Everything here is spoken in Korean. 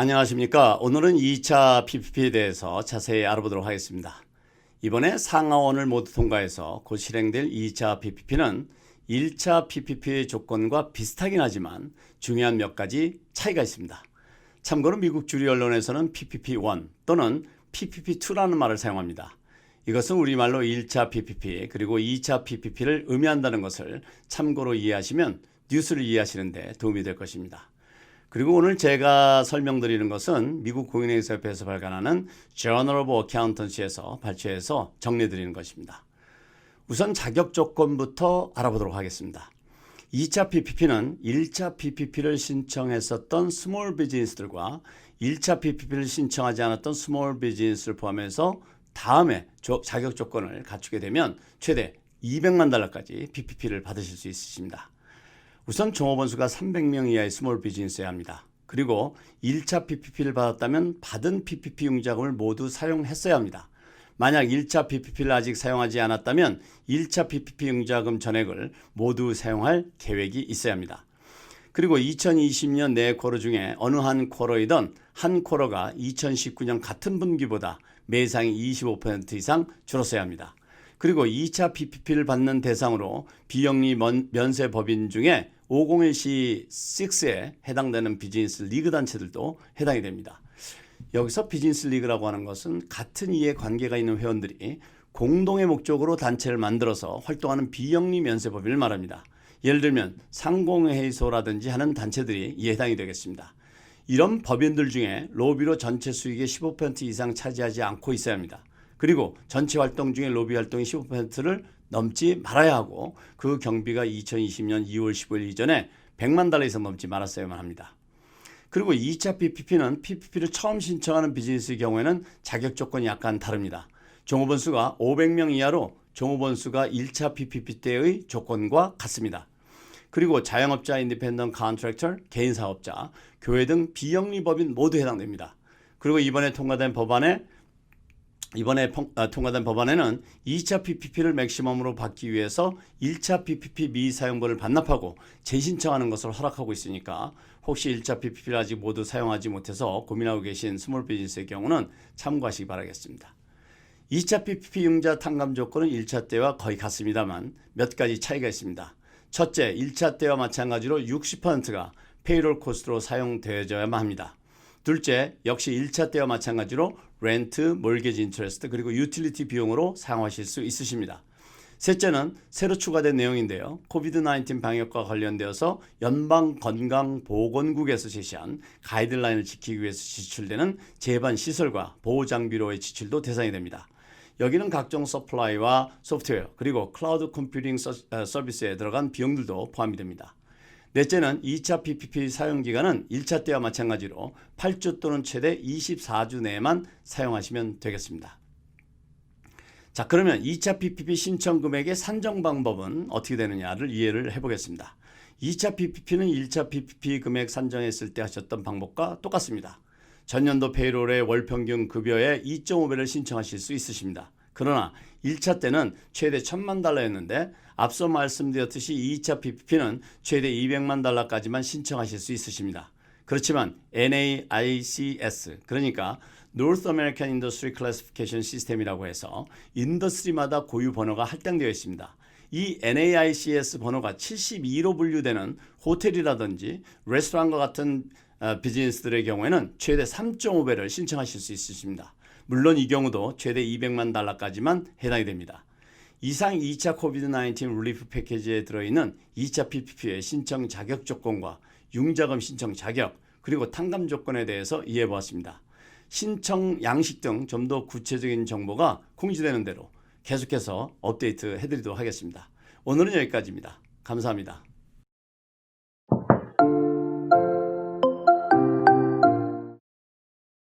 안녕하십니까. 오늘은 2차 PPP에 대해서 자세히 알아보도록 하겠습니다. 이번에 상하원을 모두 통과해서 곧 실행될 2차 PPP는 1차 PPP의 조건과 비슷하긴 하지만 중요한 몇 가지 차이가 있습니다. 참고로 미국 주류 언론에서는 PPP1 또는 PPP2라는 말을 사용합니다. 이것은 우리말로 1차 PPP 그리고 2차 PPP를 의미한다는 것을 참고로 이해하시면 뉴스를 이해하시는 데 도움이 될 것입니다. 그리고 오늘 제가 설명드리는 것은 미국 공인회계사협회에서 발간하는 Journal of Accountancy에서 발췌해서 정리해드리는 것입니다. 우선 자격 조건부터 알아보도록 하겠습니다. 2차 PPP는 1차 PPP를 신청했었던 스몰 비즈니스들과 1차 PPP를 신청하지 않았던 스몰 비즈니스를 포함해서 다음에 자격 조건을 갖추게 되면 최대 200만 달러까지 PPP를 받으실 수 있으십니다. 우선 종업원 수가 300명 이하의 스몰 비즈니스여야 합니다. 그리고 1차 PPP를 받았다면 받은 PPP 융자금을 모두 사용했어야 합니다. 만약 1차 PPP를 아직 사용하지 않았다면 1차 PPP 융자금 전액을 모두 사용할 계획이 있어야 합니다. 그리고 2020년 네 쿼터 중에 어느 한 쿼터이든 한 쿼터가 2019년 같은 분기보다 매상이 25% 이상 줄었어야 합니다. 그리고 2차 PPP를 받는 대상으로 비영리 면세 법인 중에 501C6에 해당되는 비즈니스 리그 단체들도 해당이 됩니다. 여기서 비즈니스 리그라고 하는 것은 같은 이해 관계가 있는 회원들이 공동의 목적으로 단체를 만들어서 활동하는 비영리 면세 법인을 말합니다. 예를 들면 상공회의소라든지 하는 단체들이 이에 해당이 되겠습니다. 이런 법인들 중에 로비로 전체 수익의 15% 이상 차지하지 않고 있어야 합니다. 그리고 전체 활동 중에 로비 활동의 15%를 넘지 말아야 하고 그 경비가 2020년 2월 15일 이전에 100만 달러 이상 넘지 말았어야만 합니다. 그리고 2차 PPP는 PPP를 처음 신청하는 비즈니스의 경우에는 자격 조건이 약간 다릅니다. 종업원 수가 500명 이하로 종업원 수가 1차 PPP 때의 조건과 같습니다. 그리고 자영업자, 인디펜던트 컨트랙터, 개인 사업자, 교회 등 비영리 법인 모두 해당됩니다. 그리고 이번에 통과된 법안에는 2차 PPP를 맥시멈으로 받기 위해서 1차 PPP 미사용분을 반납하고 재신청하는 것을 허락하고 있으니까 혹시 1차 PPP를 아직 모두 사용하지 못해서 고민하고 계신 스몰 비즈니스의 경우는 참고하시기 바라겠습니다. 2차 PPP 융자 탕감 조건은 1차 때와 거의 같습니다만 몇 가지 차이가 있습니다. 첫째, 1차 때와 마찬가지로 60%가 페이롤 코스트로 사용되어야만 합니다. 둘째, 역시 1차 때와 마찬가지로 렌트, 몰게지 인터레스트 그리고 유틸리티 비용으로 사용하실 수 있으십니다. 셋째는 새로 추가된 내용인데요. 코비드-19 방역과 관련되어서 연방건강보건국에서 제시한 가이드라인을 지키기 위해서 지출되는 제반 시설과 보호장비로의 지출도 대상이 됩니다. 여기는 각종 서플라이와 소프트웨어 그리고 클라우드 컴퓨팅 서비스에 들어간 비용들도 포함이 됩니다. 넷째는 2차 PPP 사용기간은 1차 때와 마찬가지로 8주 또는 최대 24주 내에만 사용하시면 되겠습니다. 자, 그러면 2차 PPP 신청 금액의 산정 방법은 어떻게 되느냐를 이해를 해보겠습니다. 2차 PPP는 1차 PPP 금액 산정했을 때 하셨던 방법과 똑같습니다. 전년도 페이롤의 월평균 급여의 2.5배를 신청하실 수 있으십니다. 그러나 1차 때는 최대 1,000만 달러였는데 앞서 말씀드렸듯이 2차 PPP는 최대 200만 달러까지만 신청하실 수 있으십니다. 그렇지만 NAICS 그러니까 North American Industry Classification System이라고 해서 인더스트리마다 고유 번호가 할당되어 있습니다. 이 NAICS 번호가 72로 분류되는 호텔이라든지 레스토랑과 같은 비즈니스들의 경우에는 최대 3.5배를 신청하실 수 있으십니다. 물론 이 경우도 최대 200만 달러까지만 해당이 됩니다. 이상 2차 코비드-19 릴리프 패키지에 들어있는 2차 PPP의 신청 자격 조건과 융자금 신청 자격 그리고 탕감 조건에 대해서 이해해 보았습니다. 신청 양식 등 좀 더 구체적인 정보가 공지되는 대로 계속해서 업데이트 해드리도록 하겠습니다. 오늘은 여기까지입니다. 감사합니다.